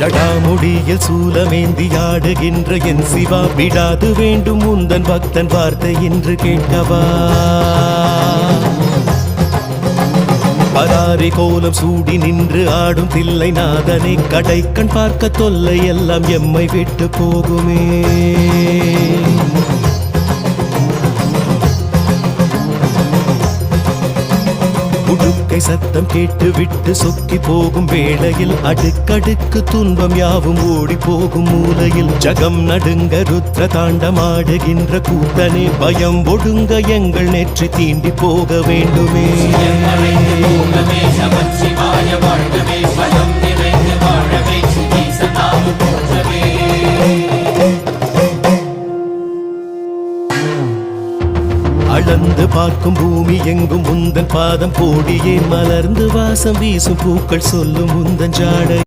ஜடாமுடியில் சூலமேந்தி ஆடுகின்ற என் சிவா விடாது வேண்டும் உந்தன் பக்தன் வார்த்தை என்று கேட்கவா பராரி கோலம் சூடி நின்று ஆடும் தில்லை நாதனை கடை கண் பார்க்க தொல்லை எல்லாம் எம்மை விட்டு போகுமே உடுக்கை சத்தம் கேட்டு விட்டு சொக்கி போகும் வேளையில் அடுக்கடுக்கு துன்பம் யாவும் ஓடி போகும் மூலையில் ஜகம் நடுங்க ருத்ர தாண்டமாடுகின்ற கூத்தனே பயம் ஒடுங்க எங்கள் நெற்றி தீண்டி போக வேண்டுமே அளந்து பார்க்கும் பூமி எங்கும் உந்தன் பாதம் போடியே மலர்ந்து வாசம் வீசும் பூக்கள் சொல்லும் உந்தன் ஜாடை